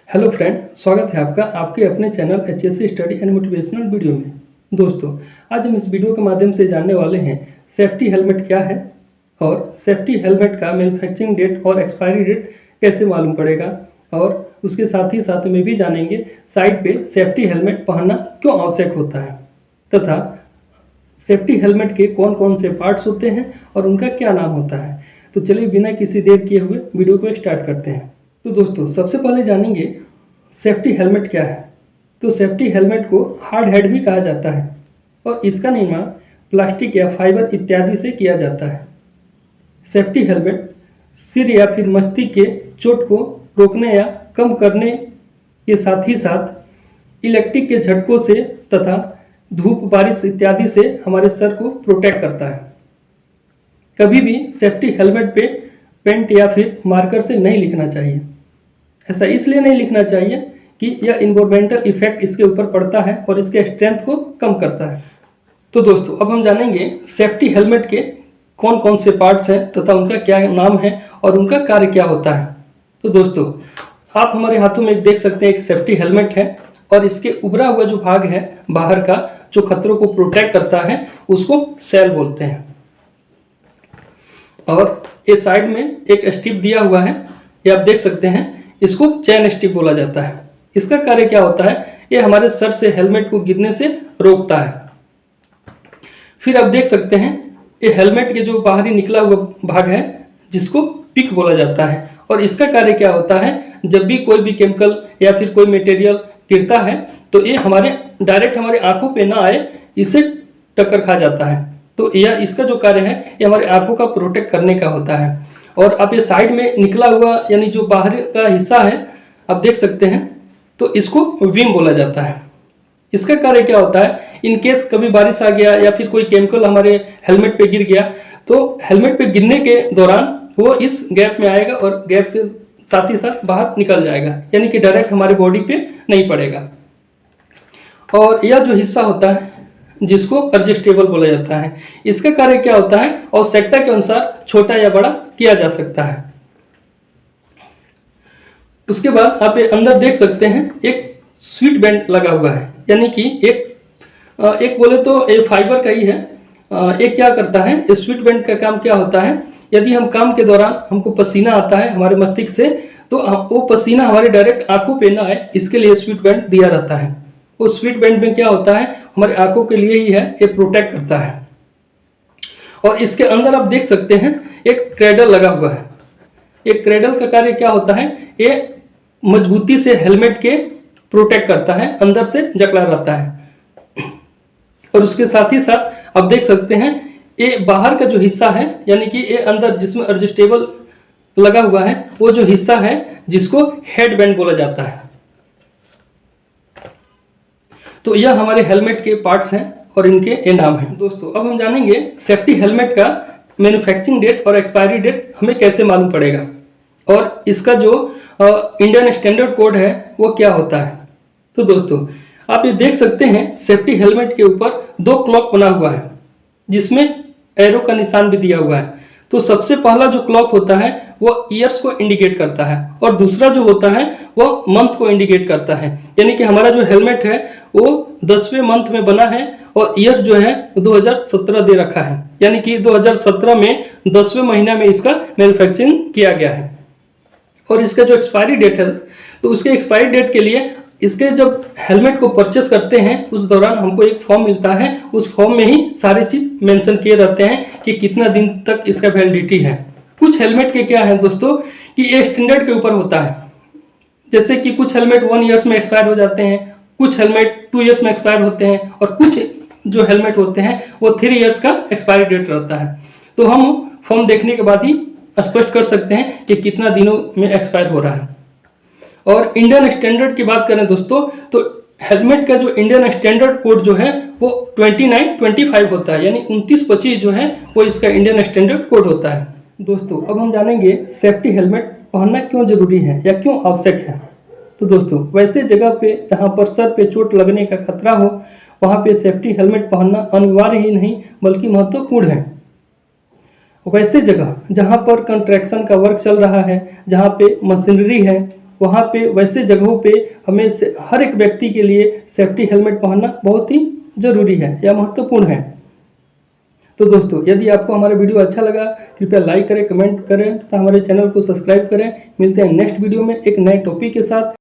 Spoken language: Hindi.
हेलो फ्रेंड, स्वागत है आपका आपके अपने channel HSC study and motivational video में। दोस्तों, आज हम इस वीडियो के माध्यम से जानने वाले हैं सेफ्टी हेलमेट क्या है और सेफ्टी हेलमेट का मैन्युफैक्चरिंग डेट और एक्सपायरी डेट कैसे मालूम पड़ेगा, और उसके साथ ही साथ में भी जानेंगे साइड पे सेफ्टी हेलमेट पहनना क्यों आवश्यक होता है तथा सेफ्टी हेलमेट के कौन कौन से पार्ट्स होते हैं और उनका क्या नाम होता है। तो चलिए बिना किसी देर किए हुए वीडियो को स्टार्ट करते हैं। तो दोस्तों, सबसे पहले जानेंगे सेफ्टी हेलमेट क्या है। तो सेफ्टी हेलमेट को हार्ड हेड भी कहा जाता है और इसका निर्माण प्लास्टिक या फाइबर इत्यादि से किया जाता है। सेफ्टी हेलमेट सिर या फिर मस्तिष्क के चोट को रोकने या कम करने के साथ ही साथ इलेक्ट्रिक के झटकों से तथा धूप, बारिश इत्यादि से हमारे सर को प्रोटेक्ट करता है। कभी भी सेफ्टी हेलमेट पे पेंट या फिर मार्कर से नहीं लिखना चाहिए। ऐसा इसलिए नहीं लिखना चाहिए कि यह इन्वायरमेंटल इफेक्ट इसके ऊपर पड़ता है और इसके स्ट्रेंथ को कम करता है। तो दोस्तों, अब हम जानेंगे सेफ्टी हेलमेट के कौन कौन से पार्ट्स हैं तथा उनका क्या नाम है और उनका कार्य क्या होता है। तो दोस्तों, आप हमारे हाथों में देख सकते हैं एक सेफ्टी हेलमेट है और इसके उभरा हुआ जो भाग है बाहर का, जो खतरों को प्रोटेक्ट करता है, उसको सेल बोलते हैं। और ये साइड में एक स्ट्रिप दिया हुआ है, ये आप देख सकते हैं, इसको चेन स्ट्रिप बोला जाता है। इसका कार्य क्या होता है, ये हमारे सर से हेलमेट को गिरने से रोकता है। फिर आप देख सकते हैं ये हेलमेट के जो बाहरी निकला हुआ भाग है जिसको पिक बोला जाता है, और इसका कार्य क्या होता है, जब भी कोई भी केमिकल या फिर कोई मटेरियल गिरता है तो ये डायरेक्ट हमारे आंखों पे ना आए, इससे टक्कर खा जाता है। तो यह इसका जो कार्य है ये हमारे आंखों का प्रोटेक्ट करने का होता है। और अब ये साइड में निकला हुआ यानी जो बाहर का हिस्सा है आप देख सकते हैं, तो इसको विम बोला जाता है। इसका कार्य क्या होता है, इन केस कभी बारिश आ गया या फिर कोई केमिकल हमारे हेलमेट पे गिर गया तो हेलमेट पे गिरने के दौरान वो इस गैप में आएगा और गैप के साथ ही साथ बाहर निकल जाएगा, यानी कि डायरेक्ट हमारे बॉडी पे नहीं पड़ेगा। और यह जो हिस्सा होता है जिसको एडजस्टेबल बोला जाता है, इसका कार्य क्या होता है, आवश्यकता के अनुसार छोटा या बड़ा किया जा सकता है। उसके बाद आप ये अंदर देख सकते हैं एक स्वीट बैंड लगा हुआ है, यानी कि एक बोले तो ये फाइबर का ही है। ये क्या करता है, इस स्वीट बैंड का काम क्या होता है, यदि हम काम के दौरान हमको पसीना आता है हमारे मस्तिष्क से, तो वो पसीना हमारे डायरेक्ट आंखों पे ना आए, इसके लिए स्वीट बैंड दिया रहता है। उस स्वीट बैंड में क्या होता है, हमारे आंखों के लिए ही है, ये प्रोटेक्ट करता है। और इसके अंदर आप देख सकते हैं एक क्रेडल लगा हुआ है। एक क्रेडल का कार्य क्या होता है, ये मजबूती से हेलमेट के प्रोटेक्ट करता है, अंदर से जकड़ा रहता है। और उसके साथ ही साथ आप देख सकते हैं ये बाहर का जो हिस्सा है, यानी कि ये अंदर जिसमें एडजस्टेबल लगा हुआ है, वो जो हिस्सा है जिसको हेड बैंड बोला जाता है। तो यह हमारे हेलमेट के पार्ट्स हैं और इनके ये नाम हैं। दोस्तों, अब हम जानेंगे सेफ्टी हेलमेट का मैन्युफैक्चरिंग डेट और एक्सपायरी डेट हमें कैसे मालूम पड़ेगा और इसका जो इंडियन स्टैंडर्ड कोड है वो क्या होता है। तो दोस्तों, आप ये देख सकते हैं सेफ्टी हेलमेट के ऊपर दो क्लॉक बना हुआ है जिसमें एरो का निशान भी दिया हुआ है। तो सबसे पहला जो क्लॉक होता है वो ईयर्स को इंडिकेट करता है और दूसरा जो होता है वो मंथ को इंडिकेट करता है, यानी कि हमारा जो हेलमेट है वो 10वें मंथ में बना है और ईयर जो है 2017 दे रखा है, यानी कि 2017 में 10वें महीना में इसका मैन्युफैक्चरिंग किया गया है। और इसका जो एक्सपायरी डेट है, तो उसके एक्सपायरी डेट के लिए इसके जब हेलमेट को परचेस करते हैं उस दौरान हमको एक फॉर्म मिलता है, उस फॉर्म में ही सारी चीज मेंशन किए रहते हैं कि कितना दिन तक इसका वैलिडिटी है। कुछ हेलमेट के क्या है दोस्तों कि ये स्टैंडर्ड के ऊपर होता है, जैसे कि कुछ हेलमेट 1 ईयर्स में एक्सपायर हो जाते हैं, कुछ हेलमेट 2 ईयर्स में एक्सपायर होते हैं और कुछ जो हेलमेट होते हैं वो 3 ईयर्स का एक्सपायरी डेट रहता है। तो हम फॉर्म देखने के बाद ही स्पष्ट कर सकते हैं कि कितना दिनों में एक्सपायर हो रहा है। और इंडियन स्टैंडर्ड की बात करें दोस्तों, तो हेलमेट का जो इंडियन स्टैंडर्ड कोड जो है वो 2925 होता है, यानी 2925 जो है वो इसका इंडियन स्टैंडर्ड कोड होता है। दोस्तों, अब हम जानेंगे सेफ्टी हेलमेट पहनना क्यों जरूरी है या क्यों आवश्यक है। तो दोस्तों, वैसे जगह पे जहाँ पर सर पे चोट लगने का खतरा हो वहाँ पे सेफ्टी हेलमेट पहनना अनिवार्य ही नहीं बल्कि महत्वपूर्ण है। वैसे जगह जहाँ पर कंस्ट्रक्शन का वर्क चल रहा है, जहाँ पे मशीनरी है, वहाँ पे वैसे जगहों पे हमें हर एक व्यक्ति के लिए सेफ्टी हेलमेट पहनना बहुत ही ज़रूरी है या महत्वपूर्ण है। तो दोस्तों, यदि आपको हमारा वीडियो अच्छा लगा कृपया लाइक करें, कमेंट करें तथा हमारे चैनल को सब्सक्राइब करें। मिलते हैं नेक्स्ट वीडियो में एक नए टॉपिक के साथ।